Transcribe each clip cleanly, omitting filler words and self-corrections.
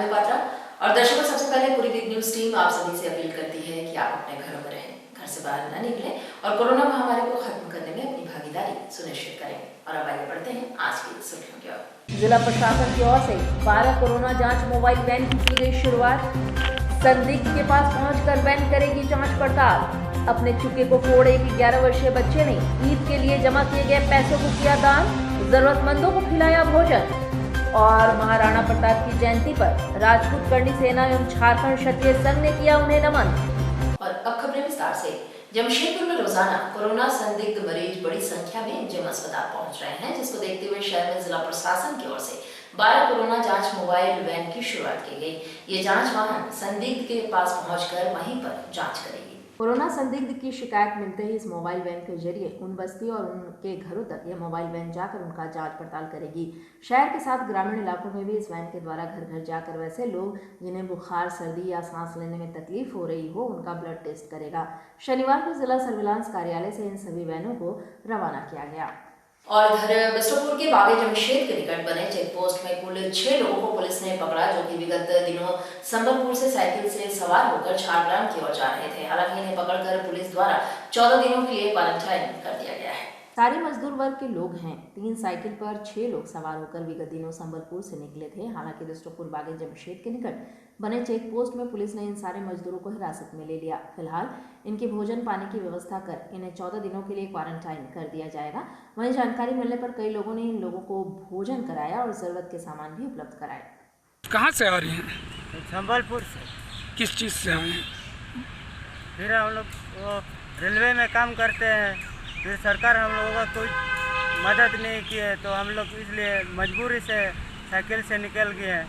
पात्रा। और दर्शकों, सबसे पहले पूरी बिग न्यूज टीम आप सभी से अपील करती है कि आप अपने घरों में रहें, घर से बाहर न निकलें और कोरोना महामारी को खत्म करने में अपनी भागीदारी सुनिश्चित करें। और अब आगे बढ़ते हैं आज की सुर्खियों की ओर। जिला प्रशासन की ओर से 12 कोरोना जांच मोबाइल वैन की गई शुरुआत। संदिग्ध के पास पहुंचकर वैन करेगी जांच पड़ताल। अपने चुके को फोड़ एक 11 वर्षीय बच्चे ने ईद के लिए जमा किए गए पैसों को किया दान, जरूरतमंदों को खिलाया भोजन। और महाराणा प्रताप की जयंती पर राजपूत करणी सेना एवं झारखंड क्षत्रिय संघ ने किया उन्हें नमन। और अब खबरें विस्तार से। जमशेदपुर में रोजाना कोरोना संदिग्ध मरीज बड़ी संख्या में जिम अस्पताल पहुंच रहे हैं, जिसको देखते हुए शहर में जिला प्रशासन की ओर से 12 कोरोना जांच मोबाइल वैन की शुरुआत की गई। ये जांच वाहन संदिग्ध के पास पहुंचकर वहीं पर जांच करेगी। कोरोना संदिग्ध की शिकायत मिलते ही इस मोबाइल वैन के जरिए उन बस्ती और उनके घरों तक यह मोबाइल वैन जाकर उनका जांच पड़ताल करेगी। शहर के साथ ग्रामीण इलाकों में भी इस वैन के द्वारा घर घर जाकर वैसे लोग जिन्हें बुखार, सर्दी या सांस लेने में तकलीफ हो रही हो उनका ब्लड टेस्ट करेगा। शनिवार को जिला सर्विलांस कार्यालय से इन सभी वैनों को रवाना किया गया। और इधर बिस्ट्रोपुर के बागे जमशेद के निकट बने चेक पोस्ट में कुल 6 लोगों को पुलिस ने पकड़ा, जो कि विगत दिनों संबलपुर से साइकिल से सवार होकर झारग्राम की ओर जा रहे थे। हालांकि इन्हें पकड़कर पुलिस द्वारा 14 दिनों के लिए क्वारंटाइन कर दिया गया है। सारे मजदूर वर्ग के लोग हैं। 3 साइकिल पर 6 लोग सवार होकर विगत दिनों संबलपुर से निकले थे। हालांकि बिस्ट्रोपुर बागे जमशेद के निकट बने चेक पोस्ट में पुलिस ने इन सारे मजदूरों को हिरासत में ले लिया। फिलहाल इनके भोजन पानी की व्यवस्था कर इन्हें 14 दिनों के लिए क्वारंटाइन कर दिया जाएगा। वहीं जानकारी मिलने पर कई लोगों ने इन लोगों को भोजन कराया और जरूरत के सामान भी उपलब्ध कराए। कहाँ से आ रही हैं? संबलपुर से। किस चीज़ से आए हैं? फिर हम लोग वो रेलवे में काम करते हैं, फिर सरकार हम लोगों का कोई मदद नहीं की है, तो हम लोग इसलिए मजबूरी से साइकिल से निकल गए हैं।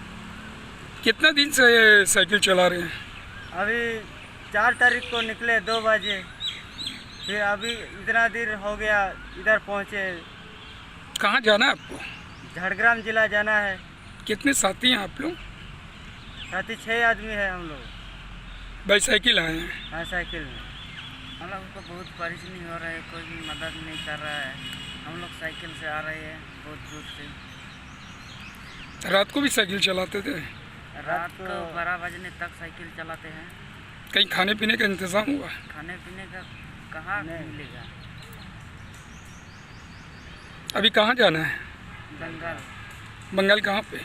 कितने दिन से ये साइकिल चला रहे हैं? अभी 4 तारीख को निकले 2 बजे, फिर अभी इतना देर हो गया इधर पहुँचे। कहाँ जाना है आपको? झारग्राम जिला जाना है। कितने साथी हैं आप लोग? साथी 6 आदमी है हम लोग। बाईसाइकिल आए हैं? हाँ, साइकिल में। हम लोग को बहुत परेशानी हो रहा है, कोई भी मदद नहीं कर रहा है। हम लोग साइकिल से आ रहे हैं बहुत दूर से। रात को भी साइकिल चलाते थे? रात को 12 बजने तक साइकिल चलाते हैं। कहीं खाने पीने का इंतजाम हुआ? खाने पीने का कहाँ मिलेगा। अभी कहाँ जाना है? बंगाल। बंगाल कहाँ पे?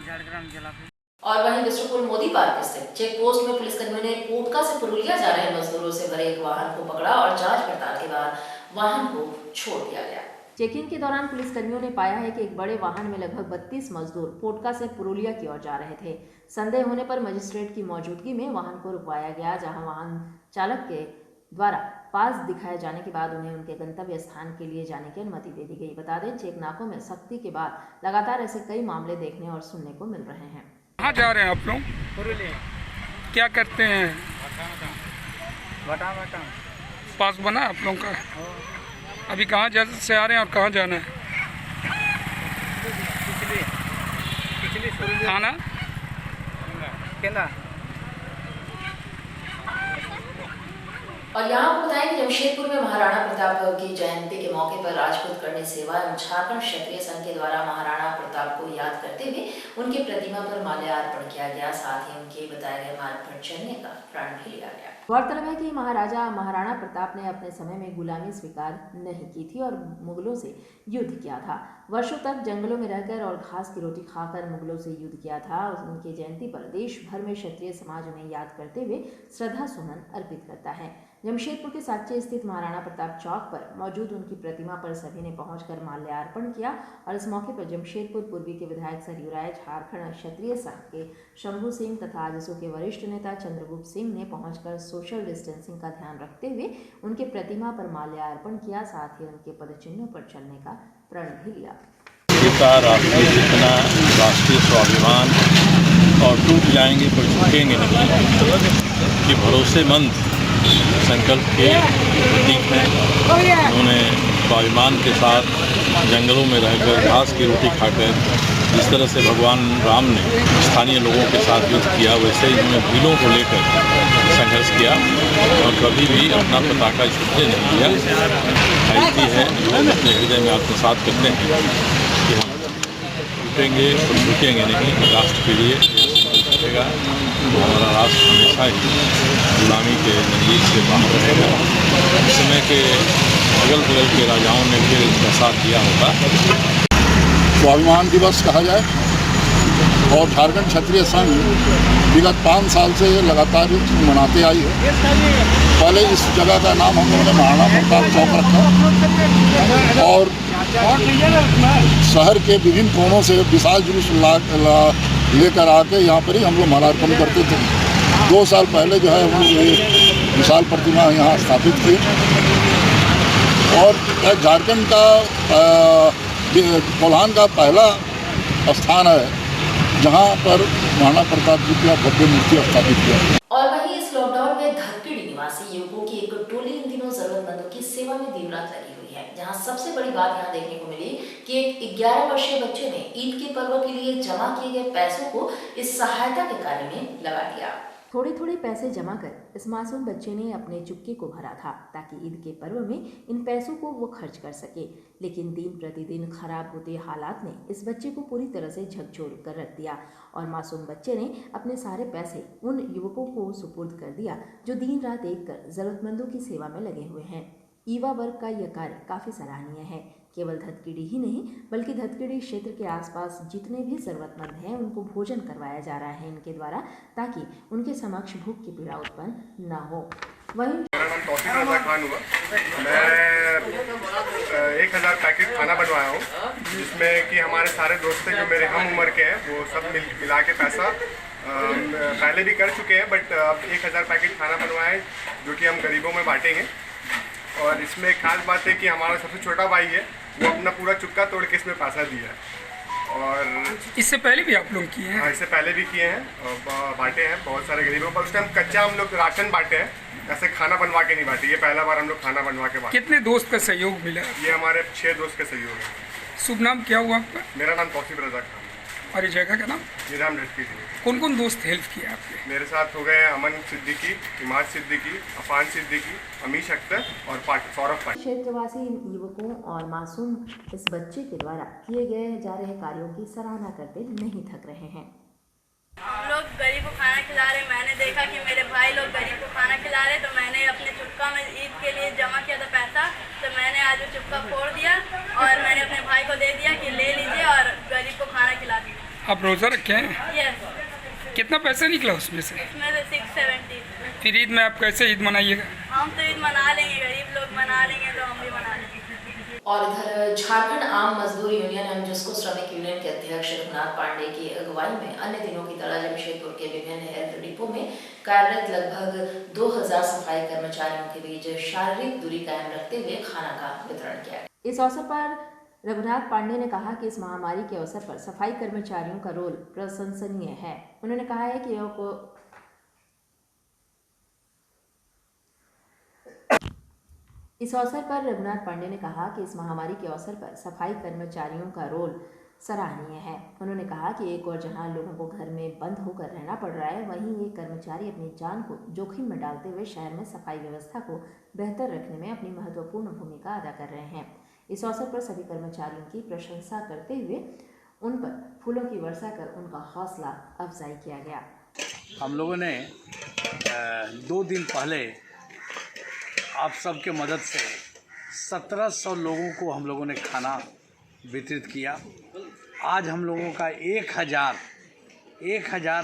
झारग्राम जिला पे। और वहीं बिस्ट्रोपुर मोदी पार्क स्थित चेक पोस्ट में पुलिसकर्मियों ने कोटका से पुरुलिया जा रहे मजदूरों से भरे एक वाहन को पकड़ा और जांच पड़ताल के बाद वाहन को छोड़ दिया गया। चेकिंग के दौरान पुलिसकर्मियों ने पाया है कि एक बड़े वाहन में लगभग 32 मजदूर कोटका से पुरुलिया की ओर जा रहे थे। संदेह होने पर मजिस्ट्रेट की मौजूदगी में वाहन को रुकवाया गया, जहां वाहन चालक के द्वारा पास दिखाए जाने के बाद उन्हें उनके गंतव्य स्थान के लिए जाने की अनुमति दे दी गई। बता दें, चेक नाकों में सख्ती के बाद लगातार ऐसे कई मामले देखने और सुनने को मिल रहे हैं। कहाँ जा रहे हैं आप लोग? पुरुलिया। क्या करते हैं? बटा पास बना है आप लोगों का? अभी कहाँ से आ रहे हैं और कहाँ जाना है? थाना केंद्र। और यहाँ आपको बताएं कि जमशेदपुर में महाराणा प्रताप की जयंती के मौके पर राजपूत करणी सेवा एवं झारखंड क्षत्रिय संघ के द्वारा महाराणा प्रताप को याद करते हुए उनकी प्रतिमा पर माल्यार्पण किया गया। साथ ही उनके बताए गए मार्ग पर चलने का प्रण भी लिया गया। गौरतलब है कि महाराणा प्रताप ने अपने समय में गुलामी स्वीकार नहीं की थी और मुगलों से युद्ध किया था। वर्षों तक जंगलों में रहकर और घास की रोटी खाकर मुगलों से युद्ध किया था। उनकी जयंती पर देश भर में क्षत्रिय समाज उन्हें याद करते हुए श्रद्धा सुमन अर्पित करता है। जमशेदपुर के साच्चे स्थित महाराणा प्रताप चौक पर मौजूद उनकी प्रतिमा पर सभी ने पहुंचकर माल्यार्पण किया। और इस मौके पर जमशेदपुर पूर्वी के विधायक सरयू राय, झारखंड क्षत्रिय संघ के शंभू सिंह तथा आजसू के वरिष्ठ नेता चंद्रगुप्त सिंह ने पहुंचकर सोशल डिस्टेंसिंग का ध्यान रखते हुए उनके प्रतिमा पर माल्यार्पण किया। साथ ही उनके पदचिन्हों पर चलने का प्रण भी लिया। राष्ट्रीय चेतना, राष्ट्रीय स्वाभिमान और टूट जाएंगे पर झुकेंगे नहीं कि भरोसेमंद संकल्प के प्रतीक हैं। उन्होंने स्वाभिमान के साथ जंगलों में रहकर घास की रोटी खाकर जिस तरह से भगवान राम ने स्थानीय लोगों के साथ युद्ध किया, वैसे ही उन्होंने भीलों को लेकर संघर्ष किया और कभी भी अपना पताका छूटने नहीं दिया। ऐसी है हम अपने हृदय में आत्मसात करते हैं कि हम टूटेंगे और झुकेंगे नहीं राष्ट्र के लिए। बैठेगा तो हमारा राष्ट्र हमेशा ही गुलामी के जंजीर से बाहर रहेगा। इस समय के अगल बगल के राजाओं ने फिर इसका साथ दिया होगा। स्वाभिमान दिवस कहा जाए और झारखंड क्षत्रिय संघ विगत 5 साल से लगातार मनाते आई है। पहले इस जगह का नाम हम लोगों ने महाराणा प्रताप चौक रखा और शहर के विभिन्न कोनों से विशाल जुलूस लेकर आके यहाँ पर ही हम लोग माल्यार्पण करते थे। 2 साल पहले जो है हम लोग ये विशाल प्रतिमा यहाँ स्थापित की और झारखंड का कोल्हान का पहला स्थान है जहाँ पर महाराणा प्रताप जी का भव्य मूर्ति स्थापित किया। और वहीं इस लॉकडाउन में धक्कड़ी निवासी युवकों की एक टोली इन दिनों जरूरतमंदों की सेवा में दिन रात लगी हुई है, जहां सबसे बड़ी बात यहां देखने को मिली कि एक 11 वर्षीय बच्चे ने ईद के पर्व के लिए जमा किए गए पैसों को इस सहायता के कार्य में लगा दिया। थोड़े थोड़े पैसे जमा कर इस मासूम बच्चे ने अपने चुप्के को भरा था ताकि ईद के पर्व में इन पैसों को वो खर्च कर सके, लेकिन दिन प्रतिदिन खराब होते हालात ने इस बच्चे को पूरी तरह से झकझोर कर रख दिया और मासूम बच्चे ने अपने सारे पैसे उन युवकों को सुपुर्द कर दिया जो दिन रात एक कर जरूरतमंदों की सेवा में लगे हुए हैं। युवा वर्ग का यह कार्य काफ़ी सराहनीय है। केवल धतकीड़ी ही नहीं बल्कि धतकीड़ी क्षेत्र के आसपास जितने भी ज़रूरतमंद हैं उनको भोजन करवाया जा रहा है इनके द्वारा, ताकि उनके समक्ष भूख की पीड़ा उत्पन्न न हो। वहीं मेरा नाम तौसीफ रज़ा खान हुआ। मैं 1000 पैकेट खाना बनवाया हूँ, जिसमें कि हमारे सारे दोस्त जो मेरे हम उम्र के हैं वो सब मिला के पैसा पहले भी कर चुके हैं, बट अब 1000 पैकेट खाना बनवाए जो कि हम गरीबों में बांटेंगे। और इसमें एक खास बात है कि हमारा सबसे छोटा भाई है, वो अपना पूरा चुक्का तोड़ के इसमें पैसा दिया है। और इससे पहले भी आप लोग किए हैं? हाँ, इससे पहले भी किए हैं और बांटे हैं बहुत सारे गरीबों पर। उस टाइम कच्चा हम लोग राशन बांटे हैं, ऐसे खाना बनवा के नहीं बांटे। ये पहला बार हम लोग खाना बनवा के बांटे। कितने दोस्त का सहयोग मिला? ये हमारे 6 दोस्त का सहयोग है। शुभ नाम क्या हुआ आपका? मेरा नाम तौसीफ रज़ा खान। और इस जगह का नाम? ये नाम रटकी थी। कौन कौन दोस्त हेल्प किया आपके? मेरे साथ हो गए अमन सिद्दीकी, इमाद सिद्दीकी, अफान सिद्दीकी, अमीश अख्तर और सौरभ पाटिल। क्षेत्रवासी इन युवकों और मासूम इस बच्चे के द्वारा किए गए जा रहे कार्यों की सराहना करते नहीं थक रहे हैं। हम लोग गरीब को खाना खिला रहे। मैंने देखा कि मेरे भाई लोग गरीब को खाना खिला रहे, तो मैंने अपने चुप्का में ईद के लिए जमा किया था पैसा, तो मैंने आज वो चुप्का फोड़ दिया और मैंने अपने भाई को दे दिया कि ले लीजिए और गरीब को खाना खिला दीजिए। आप रोज़ा रखे हैं? यस। कितना पैसा निकला उसमें से? इसमें से 670। फिर ईद में आप कैसे ईद मनाइएगा? हम तो ईद मना लेंगे, गरीब लोग मना लेंगे तो हम भी मना लेंगे। और इधर झारखंड आम मजदूर यूनियन हम जिसको श्रमिक यूनियन के अध्यक्ष रघुनाथ पांडे की अगुवाई में अन्य दिनों की तरह जमशेदपुर के विभिन्न हेल्थ डिपो में कार्यरत लगभग 2000 सफाई कर्मचारियों के बीच शारीरिक दूरी कायम रखते हुए खाना का वितरण किया। इस अवसर पर रघुनाथ पांडे ने कहा कि इस महामारी के अवसर पर सफाई कर्मचारियों का रोल प्रशंसनीय है। उन्होंने कहा है कि इस अवसर पर रघुनाथ पांडे ने कहा कि इस महामारी के अवसर पर सफाई कर्मचारियों का रोल सराहनीय है। उन्होंने कहा कि एक और जहां लोगों को घर में बंद होकर रहना पड़ रहा है, वहीं ये कर्मचारी अपनी जान को जोखिम में डालते हुए शहर में सफाई व्यवस्था को बेहतर रखने में अपनी महत्वपूर्ण भूमिका अदा कर रहे हैं। इस अवसर पर सभी कर्मचारियों की प्रशंसा करते हुए उन पर फूलों की वर्षा कर उनका हौसला अफजाई किया गया। हम लोगों ने 2 दिन पहले आप सबके मदद से 1700 लोगों को हम लोगों ने खाना वितरित किया। आज हम लोगों का 1000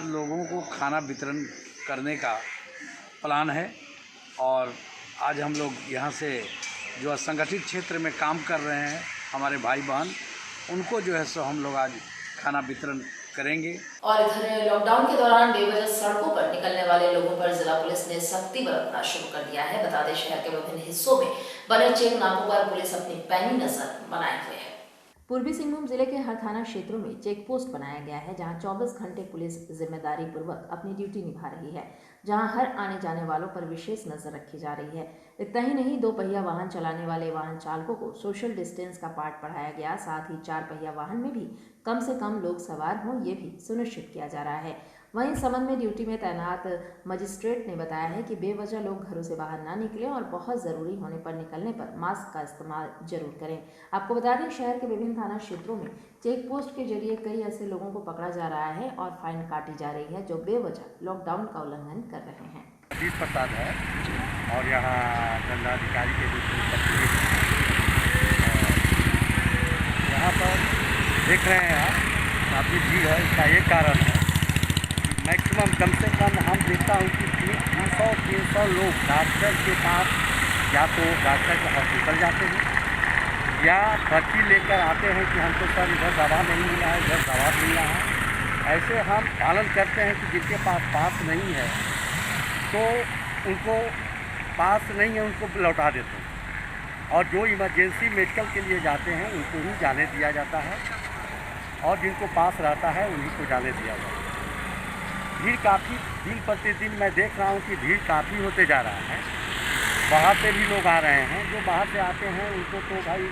लोगों को खाना वितरण करने का प्लान है। और आज हम लोग यहाँ से जो असंगठित क्षेत्र में काम कर रहे हैं हमारे भाई बहन, उनको जो है सो हम लोग आज खाना वितरण करेंगे। और इधर लॉकडाउन के दौरान बेवजह सड़कों पर निकलने वाले लोगों पर जिला पुलिस ने सख्ती बरतना शुरू कर दिया है। बता दें, शहर के विभिन्न हिस्सों में बने चेक नाकों पर पुलिस अपनी पैनी नजर बनाए हुए है। पूर्वी सिंहभूम जिले के हर थाना क्षेत्रों में चेक पोस्ट बनाया गया है, जहां 24 घंटे पुलिस जिम्मेदारी पूर्वक अपनी ड्यूटी निभा रही है, जहां हर आने जाने वालों पर विशेष नजर रखी जा रही है। इतना ही नहीं, 2 पहिया वाहन चलाने वाले वाहन चालकों को सोशल डिस्टेंस का पाठ पढ़ाया गया। साथ ही 4 पहिया वाहन में भी कम से कम लोग सवार हों, ये भी सुनिश्चित किया जा रहा है। वहीं समन में ड्यूटी में तैनात मजिस्ट्रेट ने बताया है कि बेवजह लोग घरों से बाहर ना निकलें और बहुत ज़रूरी होने पर निकलने पर मास्क का इस्तेमाल जरूर करें। आपको बता दें, शहर के विभिन्न थाना क्षेत्रों में चेक पोस्ट के जरिए कई ऐसे लोगों को पकड़ा जा रहा है और फाइन काटी जा रही है जो बेवजह लॉकडाउन का उल्लंघन कर रहे हैं। अजीत प्रसाद है और यहाँ दंडाधिकारी के रूप में यहाँ पर देख रहे हैं आप काफ़ी भीड़ है। इसका एक कारण है मैक्सिमम कम से कम हम देखता हूँ कि 200-300 लोग डॉक्टर के पास या तो डॉक्टर के हॉस्पिटल जाते हैं या पर्ची लेकर आते हैं कि हमको सर इधर दवा नहीं मिला है, इधर दवा मिला है। ऐसे हम पालन करते हैं कि जिनके पास नहीं है तो उनको पास नहीं है उनको लौटा देते हैं और जो इमरजेंसी मेडिकल के लिए जाते हैं उनको ही जाने दिया जाता है और जिनको पास रहता है उन्हीं को जाने दिया जाता है। भीड़ काफ़ी दिन प्रतिदिन मैं देख रहा हूँ कि भीड़ काफ़ी होते जा रहा है। बाहर से भी लोग आ रहे हैं। जो बाहर से आते हैं उनको तो भाई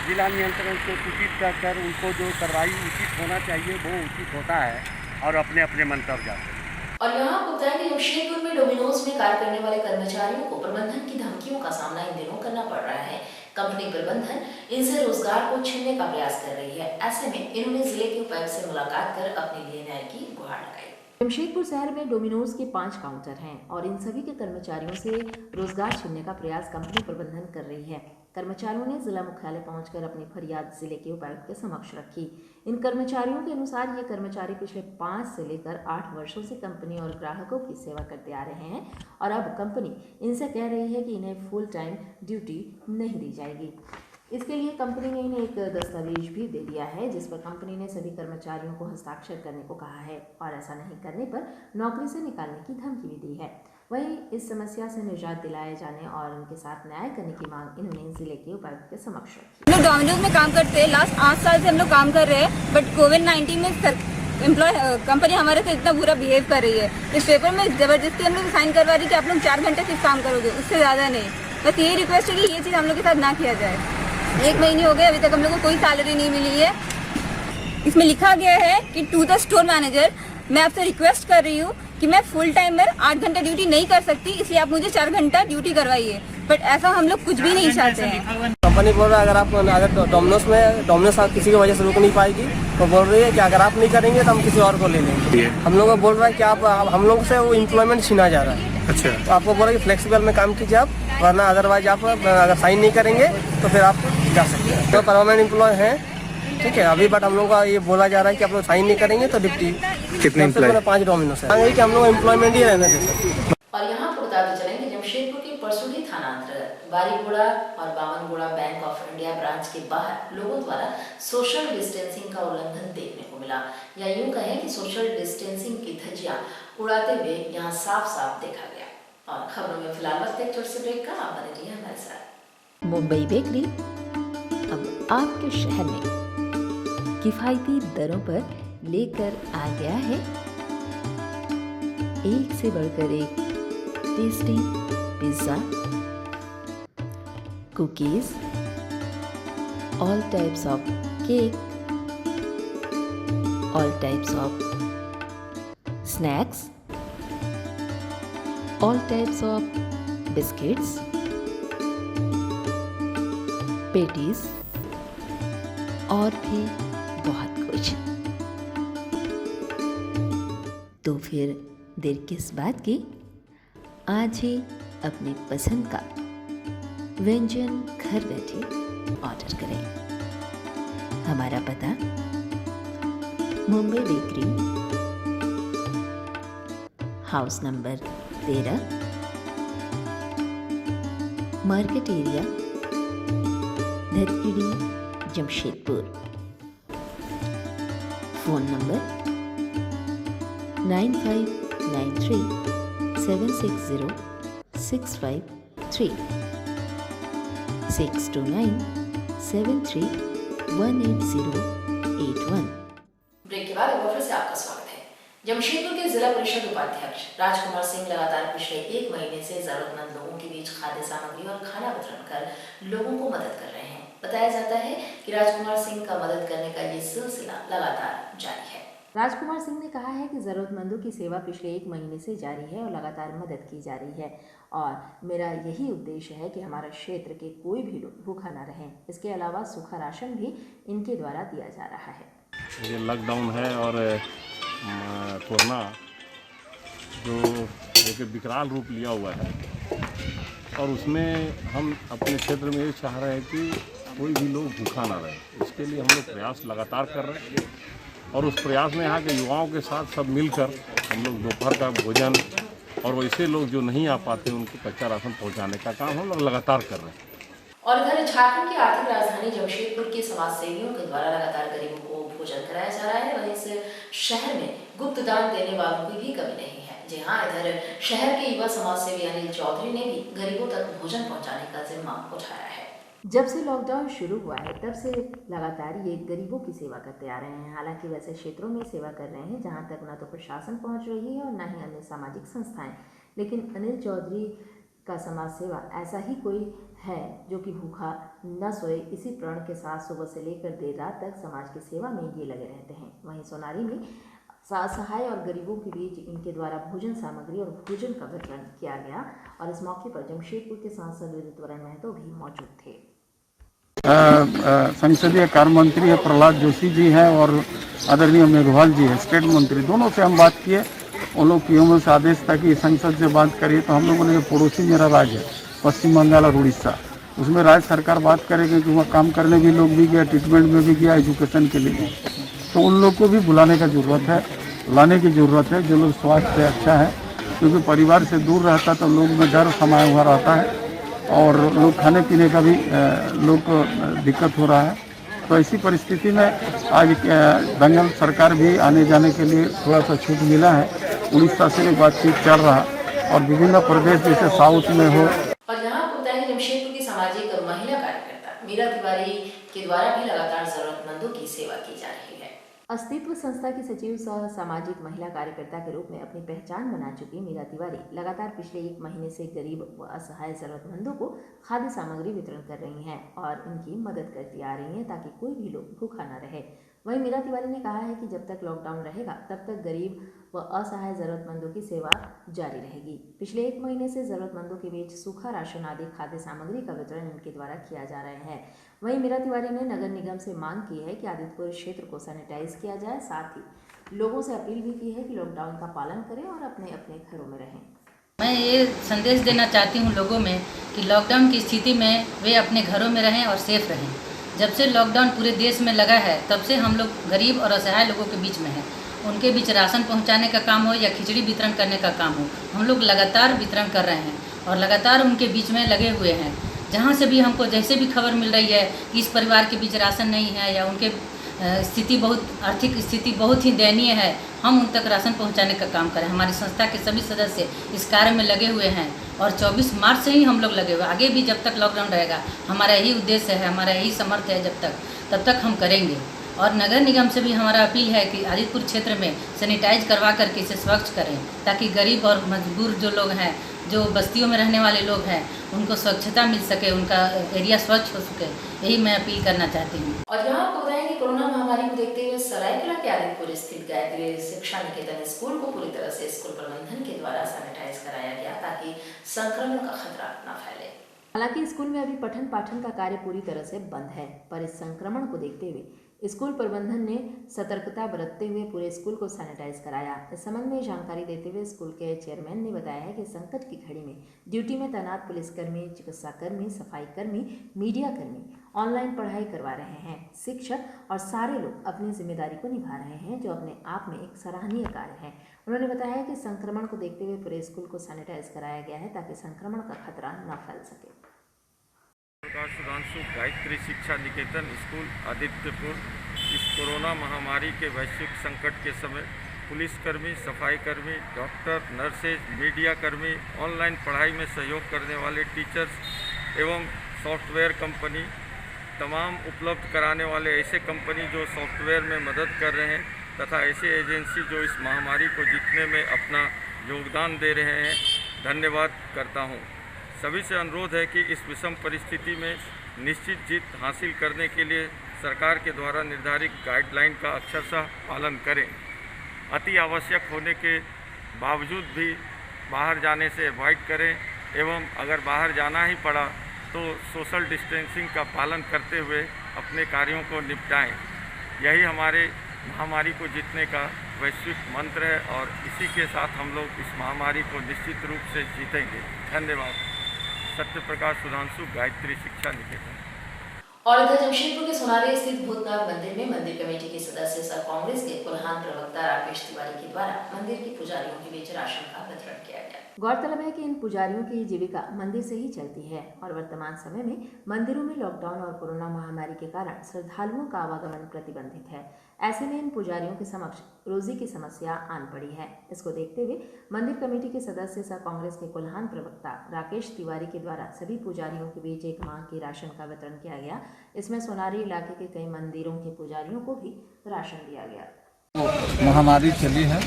जिला नियंत्रण को सूचित कर उनको जो कार्रवाई उचित होना चाहिए वो उचित होता है और अपने अपने मंतव्य जाते हैं। और यहाँ आपको बताया कि जमशेदपुर में डोमिनोज में कार्य करने वाले कर्मचारियों को प्रबंधन की धमकियों का सामना इन दिनों करना पड़ रहा है। कंपनी प्रबंधन इनसे रोजगार को छीनने का प्रयास कर रही है। ऐसे में इन्होंने जिले के उपायुक्त से मुलाकात कर अपने लिए न्याय की गुहार लगाई। जमशेदपुर शहर में डोमिनोज के 5 काउंटर हैं और इन सभी के कर्मचारियों से रोजगार छीनने का प्रयास कंपनी प्रबंधन कर रही है। कर्मचारियों ने जिला मुख्यालय पहुंचकर अपनी फरियाद जिले के उपायुक्त के समक्ष रखी। इन कर्मचारियों के अनुसार ये कर्मचारी पिछले 5 से लेकर 8 वर्षों से कंपनी और ग्राहकों की सेवा करते आ रहे हैं और अब कंपनी इनसे कह रही है कि इन्हें फुल टाइम ड्यूटी नहीं दी जाएगी। इसके लिए कंपनी ने इन्हें एक दस्तावेज भी दे दिया है जिस पर कंपनी ने सभी कर्मचारियों को हस्ताक्षर करने को कहा है और ऐसा नहीं करने पर नौकरी से निकालने की धमकी भी दी है। वहीं इस समस्या से निजात दिलाए जाने और उनके साथ न्याय करने की मांग इन्होंने जिले के उपायुक्त के समक्ष रखी। हम लोग डोमिनोज में काम करते हैं, लास्ट 8 साल से हम लोग काम कर रहे हैं, बट कोविड-19 में कंपनी हमारे से इतना बुरा बिहेव कर रही है। इस पेपर में जबरदस्ती हम लोग साइन करवा रही है कि आप लोग 4 घंटे सिर्फ काम करोगे, उससे ज़्यादा नहीं। बस यही रिक्वेस्ट है कि ये चीज़ हम लोग के साथ ना किया जाए। 1 महीने हो गए, अभी तक हम लोग को कोई सैलरी नहीं मिली है। इसमें लिखा गया है कि टू द स्टोर मैनेजर, मैं आपसे रिक्वेस्ट कर रही हूँ कि मैं फुल टाइमर 8 घंटा ड्यूटी नहीं कर सकती, इसलिए आप मुझे 4 घंटा ड्यूटी करवाइए। बट ऐसा हम लोग कुछ भी नहीं चाहते हैं। कंपनी बोल रहा है अगर डोमिनोज किसी की वजह से रुक नहीं पाएगी तो बोल रही है कि अगर आप नहीं करेंगे तो हम किसी और को ले लेंगे। हम लोग को बोल रहा है कि आप हम लोग से वो एम्प्लॉयमेंट छीना जा रहा है। अच्छा, तो आपको बोल रहा है कि फ्लेक्सिबल में काम कीजिए आप, वरना अदरवाइज आप अगर साइन नहीं करेंगे तो फिर आप जा सकते हैं। तो परमानेंट एम्प्लॉय हैं, ठीक है अभी, बट हम लोग का ये बोला जा रहा है कि आप लोग साइन नहीं करेंगे तो डिप्टी कितने 5 डोमिनोज है कि हम लोग एम्प्लॉयमेंट ही रहने दें। और यहाँ आपको बताते चलेंगे जमशेदपुर के परसुली थाना अंतर्गत बारीगोड़ा और बावनगोड़ा बैंक ऑफ इंडिया ब्रांच के बाहर लोगों द्वारा सोशल डिस्टेंसिंग का उल्लंघन देखने को मिला, या यूं कहें कि सोशल डिस्टेंसिंग की धज्जियां उड़ाते हुए यहाँ साफ साफ देखा गया। और खबरों में फिलहाल वक्त एक छोटे से ब्रेक का, आप बने रहिए हमारे साथ। मुंबई बेकरी अब आपके शहर में किफायती दरों पर लेकर आ गया है एक से बढ़कर एक tasty pizza, cookies, all types of cake, all types of snacks, all types of biscuits, patties और भी बहुत कुछ। तो फिर देर किस बात की, आज ही अपनी पसंद का व्यंजन घर बैठे ऑर्डर करें। हमारा पता Mumbai bakery, house number 13, market area, Dhatgiri, Jamshedpur. Phone number 9593 760 653 629 73 18081। Break के बाद एक बार फिर से आपका स्वागत है। जमशेदपुर के जिला परिषद उपाध्यक्ष राजकुमार सिंह लगातार पिछले 1 महीने से जरूरतमंद लोगों के बीच खाद्य सामग्री और खाना वितरण कर लोगों को मदद कर रहे हैं। बताया जाता है कि राजकुमार सिंह का मदद करने का ये सिलसिला लगातार जारी है। राजकुमार सिंह ने कहा है कि ज़रूरतमंदों की सेवा पिछले 1 महीने से जारी है और लगातार मदद की जा रही है और मेरा यही उद्देश्य है कि हमारा क्षेत्र के कोई भी लोग भूखा ना रहें। इसके अलावा सूखा राशन भी इनके द्वारा दिया जा रहा है। ये लॉकडाउन है और कोरोना जो एक विकराल रूप लिया हुआ है और उसमें हम अपने क्षेत्र में ये चाह रहे हैं कि कोई भी लोग भूखा ना रहे। इसके लिए हम लोग प्रयास लगातार कर रहे हैं और उस प्रयास में यहाँ के युवाओं के साथ सब मिलकर हम लोग दोपहर का भोजन और वैसे लोग जो नहीं आ पाते उनको कच्चा राशन पहुँचाने का काम हम लोग लगातार कर रहे हैं। और इधर झारखंड की आर्थिक राजधानी जमशेदपुर के समाज सेवियों के द्वारा लगातार गरीबों को भोजन कराया जा रहा है। वहीं इस शहर में गुप्त दान देने वालों की भी कमी नहीं है। जी हाँ, इधर शहर के युवा समाज सेवी अनिल चौधरी ने भी गरीबों तक भोजन पहुँचाने का जिम्मा उठाया है। जब से लॉकडाउन शुरू हुआ है तब से लगातार ये गरीबों की सेवा करते आ रहे हैं। हालांकि वैसे क्षेत्रों में सेवा कर रहे हैं जहां तक न तो प्रशासन पहुंच रही है और न ही अन्य सामाजिक संस्थाएं, लेकिन अनिल चौधरी का समाज सेवा ऐसा ही कोई है जो कि भूखा न सोए। इसी प्रण के साथ सुबह से लेकर देर रात तक समाज की सेवा में ये लगे रहते हैं। वहीं सोनारी में असहाय और गरीबों के बीच इनके द्वारा भोजन सामग्री और भोजन का वितरण किया गया और इस मौके पर जमशेदपुर के सांसद विद्युत वरण महतो भी मौजूद थे। संसदीय कार्य मंत्री प्रहलाद जोशी जी हैं और आदरणीय मेघवाल जी हैं, स्टेट मंत्री। दोनों से हम बात किए, उन लोग की ओर से आदेश था कि संसद से बात करिए। तो हम लोगों ने पड़ोसी मेरा राज्य है पश्चिम बंगाल और उड़ीसा, उसमें राज्य सरकार बात करेगी कि वहाँ काम करने भी लोग भी गया, ट्रीटमेंट में भी गया, एजुकेशन के लिए। तो उन लोग को भी बुलाने का जरूरत है, लाने की ज़रूरत है। जो लोग स्वास्थ्य से अच्छा है, क्योंकि परिवार से दूर रहता तो लोग में डर समाया हुआ रहता है और लोग खाने पीने का भी लोग को दिक्कत हो रहा है। तो ऐसी परिस्थिति में आज बंगाल सरकार भी आने जाने के लिए थोड़ा सा छूट मिला है। उड़ीसा से भी बातचीत चल रहा और विभिन्न प्रदेश जैसे साउथ में हो। और यहाँ आपको बताएं कि जमशेदपुर की सामाजिक महिला कार्यकर्ता मीरा तिवारी के द्वारा भी लगातार जरूरतमंदों की सेवा की जा रही है। अस्तित्व संस्था की सचिव सह सामाजिक महिला कार्यकर्ता के रूप में अपनी पहचान बना चुकी मीरा तिवारी लगातार पिछले 1 महीने से गरीब व असहाय जरूरतमंदों को खाद्य सामग्री वितरण कर रही हैं और इनकी मदद करती आ रही हैं ताकि कोई भी लोग भूखा न रहे। वहीं मीरा तिवारी ने कहा है कि जब तक लॉकडाउन रहेगा तब तक गरीब व असहाय जरूरतमंदों की सेवा जारी रहेगी। पिछले 1 महीने से जरूरतमंदों के बीच सूखा राशन आदि खाद्य सामग्री का वितरण इनके द्वारा किया जा रहा है। वहीं मीरा तिवारी ने नगर निगम से मांग की है कि आदित्यपुर क्षेत्र को सैनिटाइज किया जाए। साथ ही लोगों से अपील भी की है कि लॉकडाउन का पालन करें और अपने अपने घरों में रहें। मैं ये संदेश देना चाहती हूँ लोगों में कि लॉकडाउन की स्थिति में वे अपने घरों में रहें और सेफ रहें। जब से लॉकडाउन पूरे देश में लगा है तब से हम लोग गरीब और असहाय लोगों के बीच में हैं। उनके बीच राशन पहुंचाने का काम हो या खिचड़ी वितरण करने का काम हो, हम लोग लगातार वितरण कर रहे हैं और लगातार उनके बीच में लगे हुए हैं। जहां से भी हमको जैसे भी खबर मिल रही है कि इस परिवार के बीच राशन नहीं है या उनके आर्थिक स्थिति बहुत ही दयनीय है, हम उन तक राशन पहुंचाने का काम करें। हमारी संस्था के सभी सदस्य इस कार्य में लगे हुए हैं और 24 मार्च से ही हम लोग लगे हुए। आगे भी जब तक लॉकडाउन रहेगा हमारा यही उद्देश्य है, हमारा यही समर्थ है, तब तक हम करेंगे। और नगर निगम से भी हमारा अपील है कि आदित्यपुर क्षेत्र में सैनिटाइज करवा करके इसे स्वच्छ करें ताकि गरीब और मजबूर जो लोग हैं, जो बस्तियों में रहने वाले लोग हैं, उनको स्वच्छता मिल सके, उनका एरिया स्वच्छ हो सके। यही मैं अपील करना चाहती हूँ। और यहाँ आपको बताएं कि कोरोना महामारी को देखते हुए सरायकेला के आदित्यपुर स्थित गायत्री शिक्षा निकेतन स्कूल को पूरी तरह से स्कूल प्रबंधन के द्वारा सैनिटाइज कराया गया ताकि संक्रमण का खतरा न फैले। हालांकि स्कूल में अभी पठन पाठन का कार्य पूरी तरह से बंद है, पर इस संक्रमण को देखते हुए स्कूल प्रबंधन ने सतर्कता बरतते हुए पूरे स्कूल को सैनिटाइज कराया। इस संबंध में जानकारी देते हुए स्कूल के चेयरमैन ने बताया है कि संकट की घड़ी में ड्यूटी में तैनात पुलिसकर्मी, चिकित्साकर्मी, सफाई कर्मी, मीडिया कर्मी ऑनलाइन पढ़ाई करवा रहे हैं। शिक्षक और सारे लोग अपनी जिम्मेदारी को निभा रहे हैं, जो अपने आप में एक सराहनीय कार्य है। उन्होंने बताया कि संक्रमण को देखते हुए पूरे स्कूल को सैनिटाइज कराया गया है ताकि संक्रमण का खतरा न फैल सके। सुधांशु गायत्री शिक्षा निकेतन स्कूल आदित्यपुर इस कोरोना महामारी के वैश्विक संकट के समय पुलिसकर्मी, सफाईकर्मी, डॉक्टर, नर्सेज, मीडिया कर्मी, ऑनलाइन पढ़ाई में सहयोग करने वाले टीचर्स एवं सॉफ्टवेयर कंपनी तमाम उपलब्ध कराने वाले ऐसे कंपनी जो सॉफ्टवेयर में मदद कर रहे हैं तथा ऐसे एजेंसी जो इस महामारी को जीतने में अपना योगदान दे रहे हैं, धन्यवाद करता हूं। सभी से अनुरोध है कि इस विषम परिस्थिति में निश्चित जीत हासिल करने के लिए सरकार के द्वारा निर्धारित गाइडलाइन का अक्षरशः पालन करें। अति आवश्यक होने के बावजूद भी बाहर जाने से अवॉइड करें एवं अगर बाहर जाना ही पड़ा तो सोशल डिस्टेंसिंग का पालन करते हुए अपने कार्यों को निपटाएं। यही हमारे महामारी को जीतने का वैश्विक मंत्र है और इसी के साथ हम लोग इस महामारी को निश्चित रूप से जीतेंगे। धन्यवाद। सत्य प्रकाश सुधांशु, गायत्री शिक्षा निकेतन। और इधर जमशेदपुर के सोनारी स्थित भूतनाथ मंदिर में मंदिर कमेटी के सदस्य सह कांग्रेस के कुल्हान प्रवक्ता राकेश तिवारी के द्वारा मंदिर के पुजारियों के बीच राशन का वितरण किया गया। गौरतलब है कि इन पुजारियों की जीविका मंदिर से ही चलती है और वर्तमान समय में मंदिरों में लॉकडाउन और कोरोना महामारी के कारण श्रद्धालुओं का आवागमन प्रतिबंधित है। ऐसे में इन पुजारियों के समक्ष रोजी की समस्या आन पड़ी है। इसको देखते हुए मंदिर कमेटी के सदस्य सह कांग्रेस के कुल्हान प्रवक्ता राकेश तिवारी के द्वारा सभी पुजारियों के बीच एक माह की राशन का वितरण किया गया। इसमें सोनारी इलाके के कई मंदिरों के पुजारियों को भी राशन दिया गया। महामारी चली है,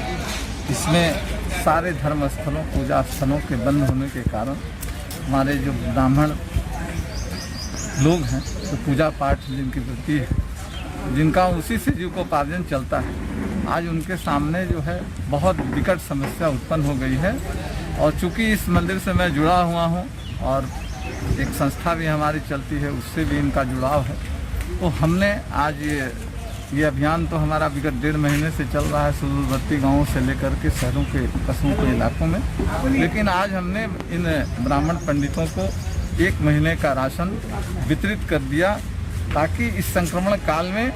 इसमें सारे धर्म स्थलों पूजा स्थलों के बंद होने के कारण हमारे जो ब्राह्मण लोग हैं तो पूजा पाठ जिनकी वृत्ति है, जिनका उसी से जीविकोपार्जन चलता है, आज उनके सामने जो है बहुत विकट समस्या उत्पन्न हो गई है। और चूंकि इस मंदिर से मैं जुड़ा हुआ हूँ और एक संस्था भी हमारी चलती है, उससे भी इनका जुड़ाव है, तो हमने आज ये अभियान तो हमारा विगत 1.5 महीने से चल रहा है सुदूरवर्ती गाँवों से लेकर के शहरों के कस्बों के इलाकों में, लेकिन आज हमने इन ब्राह्मण पंडितों को 1 महीने का राशन वितरित कर दिया ताकि इस संक्रमण काल में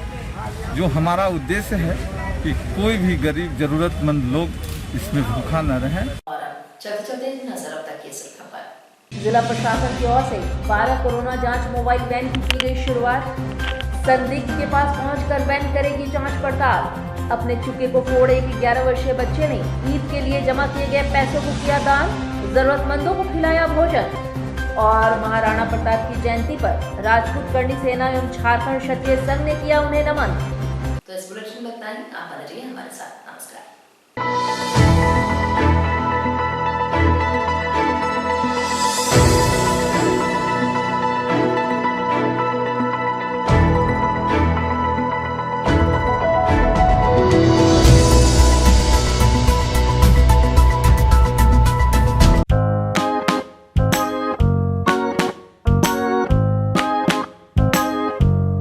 जो हमारा उद्देश्य है कि कोई भी गरीब जरूरतमंद लोग इसमें भूखा न रहे। और चलते नजर अब तक की इस खबर पर। जिला प्रशासन की ओर से 12 कोरोना जांच मोबाइल वैन की गई शुरुआत। संदिग्ध के पास पहुंचकर वैन करेगी जांच पड़ताल। अपने चुके को फोड़ एक 11 वर्षीय बच्चे ने ईद के लिए जमा किए गए पैसों को किया दान, जरूरतमंदों को खिलाया भोजन। और महाराणा प्रताप की जयंती पर राजपूत करणी सेना एवं झारखंड क्षत्रिय संघ ने किया उन्हें नमन। तो इस बुलेटिन में इतना ही। आप बने रहिए हमारे साथ। नमस्कार।